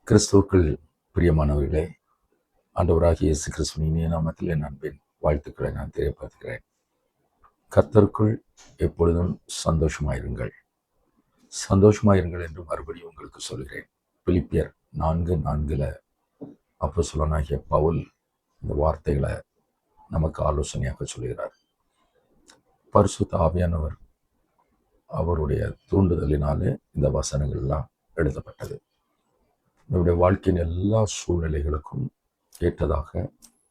கிறிஸ்துவுக்குள் பிரியமானவர்களே, ஆண்டவராகிய இயேசு கிறிஸ்துவின் இனிய நாமத்தில் என் அன்பின் வாழ்த்துக்களை நான் தெரியப்படுத்துகிறேன். கர்த்தருக்குள் எப்பொழுதும் சந்தோஷமாயிருங்கள் என்று மறுபடியும் உங்களுக்கு சொல்கிறேன். பிலிப்பியர் 4:4 அப்போஸ்தலனாகிய பவுல் இந்த வார்த்தைகளை நமக்கு ஆலோசனையாக சொல்கிறார். பரிசுத்த ஆவியானவர் அவருடைய தூண்டுதலினாலே இந்த வசனங்கள் எல்லாம் எழுதப்பட்டது. நம்முடைய வாழ்க்கையின் எல்லா சூழ்நிலைகளுக்கும் ஏற்றதாக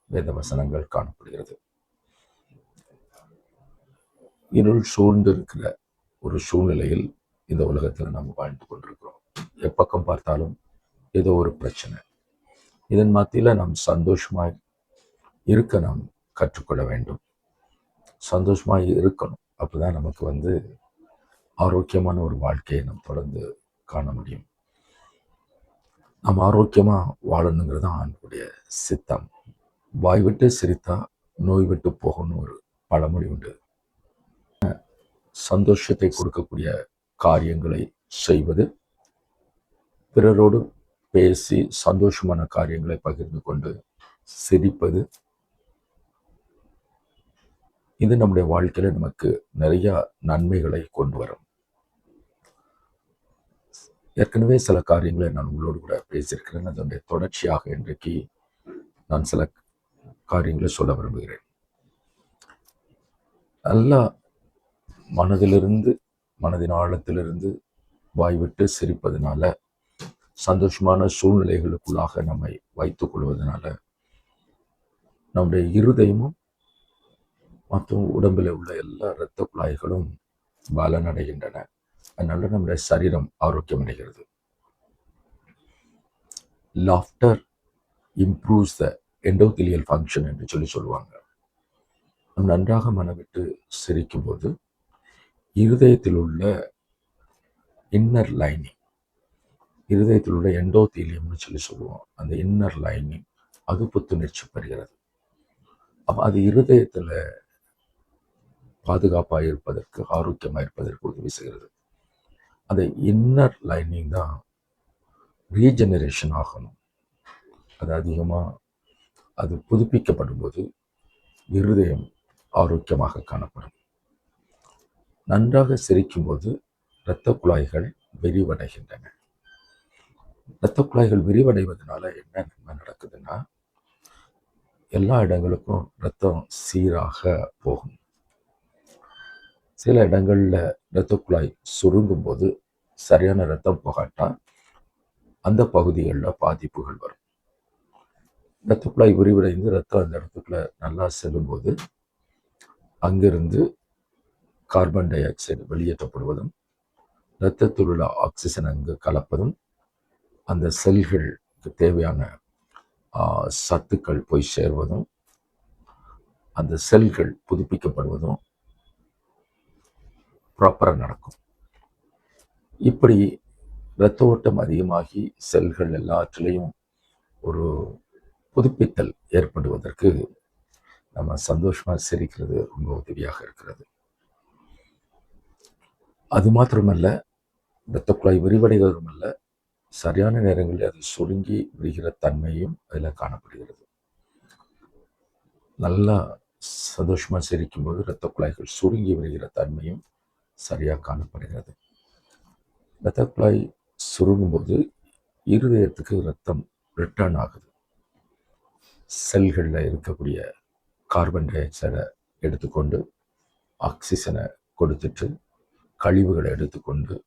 வேத வசனங்கள் காணப்படுகிறது. இருள் சூழ்ந்து இருக்கிற ஒரு சூழ்நிலையில் இந்த உலகத்தில் நாம் வாழ்ந்து கொண்டிருக்கிறோம். எப்பக்கம் பார்த்தாலும் ஏதோ ஒரு பிரச்சனை. இதன் மத்தியில் நாம் சந்தோஷமாய் இருக்க நாம் கற்றுக்கொள்ள வேண்டும். சந்தோஷமாய் இருக்கணும். அப்போதான் நமக்கு ஆரோக்கியமான ஒரு வாழ்க்கையை நாம் தொடர்ந்து காண முடியும். நாம் ஆரோக்கியமாக வாழணுங்கிறது தான் ஆண்டவருடைய சித்தம். வாய் விட்டு சிரித்தா நோய் விட்டு போகணும்னு ஒரு பழமொழி உண்டு. சந்தோஷத்தை கொடுக்கக்கூடிய காரியங்களை செய்வது, பிறரோடு பேசி சந்தோஷமான காரியங்களை பகிர்ந்து கொண்டு சிரிப்பது, இது நம்முடைய வாழ்க்கையில நமக்கு நிறைய நன்மைகளை கொண்டு வரும். ஏற்கனவே சில காரியங்களை நான் உங்களோடு கூட பேசியிருக்கிறேன். அதனுடைய தொடர்ச்சியாக இன்றைக்கு நான் சில காரியங்களை சொல்ல விரும்புகிறேன். நல்லா மனதின் ஆழத்திலிருந்து வாய்விட்டு சிரிப்பதனால, சந்தோஷமான சூழ்நிலைகளுக்குள்ளாக நம்மை வைத்துக் கொள்வதனால நம்முடைய இருதயமும் மற்றும் உடம்பில் உள்ள எல்லா இரத்த குழாய்களும் பலனடைகின்றன. அதனால நம்முடைய சரீரம் ஆரோக்கியம் அடைகிறது. லாஃப்டர் இம்ப்ரூவ்ஸ் த எண்டோதீலியல் ஃபங்க்ஷன் என்று சொல்லுவாங்க. நம்ம நன்றாக மனவிட்டு சிரிக்கும் போது இருதயத்தில் உள்ள இன்னர் லைனிங், இருதயத்தில் உள்ள எண்டோதீலியம்னு சொல்லுவோம். அந்த இன்னர் லைனிங் அது புத்துணர்ச்சி பெறுகிறது. அப்போ அது இருதயத்தில் பாதுகாப்பாக இருப்பதற்கு, ஆரோக்கியமாக இருப்பதற்கு உதவி செய்கிறது. அந்த இன்னர் லைனிங் தான் ரீஜெனரேஷன் ஆகணும். அது அதிகமாக அது புதுப்பிக்கப்படும் போது இருதயம் ஆரோக்கியமாக காணப்படும். நன்றாக சிரிக்கும் போது இரத்த குழாய்கள் விரிவடைகின்றன. இரத்த குழாய்கள் விரிவடைவதனால என்ன நன்மை நடக்குதுன்னா, எல்லா இடங்களுக்கும் இரத்தம் சீராக போகும். சில இடங்களில் இரத்த குழாய் சுருங்கும் போது சரியான இரத்தம் போகாட்டா அந்த பகுதிகளில் பாதிப்புகள் வரும். இரத்த குழாய் விரிவடைந்து இரத்தம் அந்த இடத்துக்குள்ள நல்லா செல்லும்போது அங்கிருந்து கார்பன் டை ஆக்சைடு வெளியேற்றப்படுவதும், இரத்தத்தில் உள்ள ஆக்சிஜன் அங்கு கலப்பதும், அந்த செல்களுக்கு தேவையான சத்துக்கள் போய் சேர்வதும், அந்த செல்கள் புதுப்பிக்கப்படுவதும் ப்ராப்பராக நடக்கும். இப்படி இரத்த ஓட்டம் அதிகமாகி செல்கள் எல்லாற்றிலையும் ஒரு புதுப்பித்தல் ஏற்படுவதற்கு நம்ம சந்தோஷமாக சிரிக்கிறது ரொம்ப உதவியாக இருக்கிறது. அது மாத்திரமல்ல, இரத்த குழாய் விரிவடைவதும் அல்ல, சரியான நேரங்களில் அது சுருங்கி விடுகிற தன்மையும் அதில் காணப்படுகிறது. நல்லா சந்தோஷமாக சிரிக்கும்போது இரத்த குழாய்கள் சுருங்கி விடுகிற தன்மையும் சரியாக காணப்படுகிறது. இரத்த குழாய் சுருங்கும்போது இருதயத்துக்கு இரத்தம் ரிட்டர்ன் ஆகுது. செல்களில் இருக்கக்கூடிய கார்பன் டை ஆக்சைடை எடுத்துக்கொண்டு ஆக்சிஜனை கொடுத்துட்டு, கழிவுகளை எடுத்துக்கொண்டு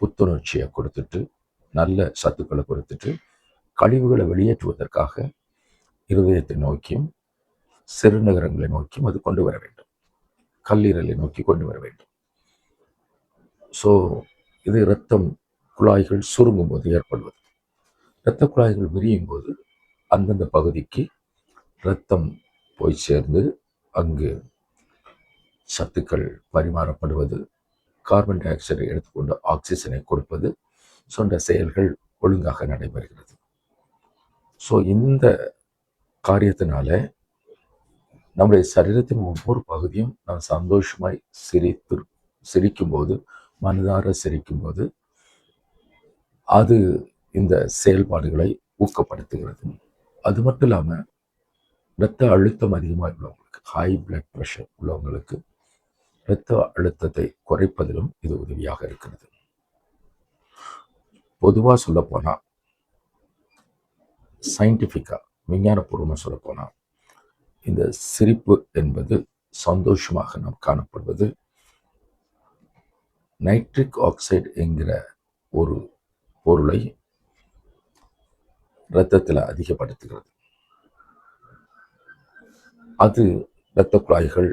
புத்துணர்ச்சியை கொடுத்துட்டு, நல்ல சத்துக்களை கொடுத்துட்டு, கழிவுகளை வெளியேற்றுவதற்காக இருதயத்தை நோக்கியும் சிறுநகரங்களை நோக்கியும் அது கொண்டு வர வேண்டும். கல்லீரலை நோக்கி கொண்டு வர வேண்டும். ஸோ இது இரத்தம் குழாய்கள் சுருங்கும் போது ஏற்படுவது. இரத்த குழாய்கள் விரியும் போது அந்தந்த பகுதிக்கு இரத்தம் போய் சேர்ந்து அங்கு சத்துக்கள் பரிமாறப்படுவது, கார்பன் டை ஆக்சைடை எடுத்துக்கொண்டு ஆக்சிஜனை கொடுப்பது போன்ற செயல்கள் ஒழுங்காக நடைபெறுகிறது. ஸோ இந்த காரியத்தினால நம்முடைய சரீரத்தின் ஒவ்வொரு பகுதியும் நாம் சந்தோஷமாய் சிரிக்கும்போது, மனதார சிரிக்கும்போது அது இந்த செயல்பாடுகளை ஊக்கப்படுத்துகிறது. அது மட்டும் இல்லாமல் இரத்த அழுத்தம் அதிகமாக உள்ளவங்களுக்கு, ஹை பிளட் ப்ரெஷர் உள்ளவங்களுக்கு இரத்த அழுத்தத்தை குறைப்பதிலும் இது உதவியாக இருக்கிறது. பொதுவாக சொல்லப்போனால், சயின்டிஃபிக்காக விஞ்ஞானபூர்வமாக சொல்லப்போனால், இந்த சிரிப்பு என்பது சந்தோஷமாக நாம் காணப்படுவது நைட்ரிக் ஆக்சைடு என்கிற ஒரு பொருளை இரத்தத்தில் அதிகப்படுத்துகிறது. அது இரத்த குழாய்கள்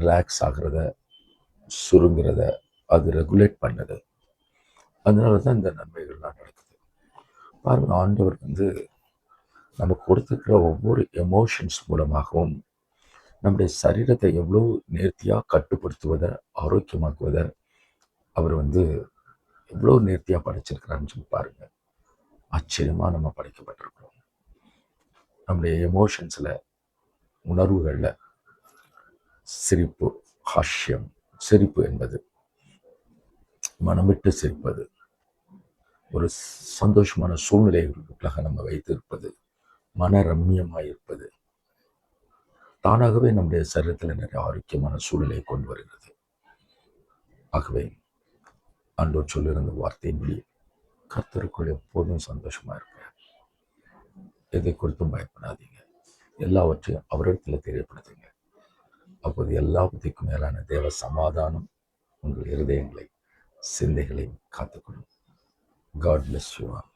ரிலாக்ஸ் ஆகிறத, சுருங்கிறத அது ரெகுலேட் பண்ணுது. அதனால தான் இந்த நன்மைகள்லாம் நடக்குது. பாருங்க, ஆண்டவர் நமக்கு கொடுத்துருக்கிற ஒவ்வொரு எமோஷன்ஸ் மூலமாகவும் நம்முடைய சரீரத்தை எவ்வளோ நேர்த்தியாக கட்டுப்படுத்துவதை, ஆரோக்கியமாக்குவதை அவர் எவ்வளோ நேர்த்தியாக படைச்சிருக்கிறான்னு சொல்லி பாருங்க. ஆச்சரியமாக நம்ம படைக்கப்பட்டிருக்கிறோம். நம்முடைய எமோஷன்ஸில், உணர்வுகளில் சிரிப்பு, ஹாஷ்யம், சிரிப்பு என்பது மனம் விட்டு சிரிப்பது, ஒரு சந்தோஷமான சூழ்நிலைகளுக்காக நம்ம வைத்திருப்பது, மன ரம்மியமாக இருப்பது தானாகவே நம்முடைய சரீரத்தில் நிறைய ஆரோக்கியமான சூழ்நிலையை கொண்டு வருகிறது. ஆகவே ஆண்டவர் சொல்லியிருந்த வார்த்தையின்படி கர்த்தருக்குள் எப்போதும் சந்தோஷமா இருப்பேன். எதை குறித்தும் பயப்படாதீங்க, எல்லாவற்றையும் அவரிடத்தில் தெரியப்படுத்துங்க. அப்போது எல்லாவற்றுக்கும் மேலான தேவ சமாதானம் உங்கள் இருதயங்களை, சிந்தைகளை காத்துக்கொள்ளும். God bless you all.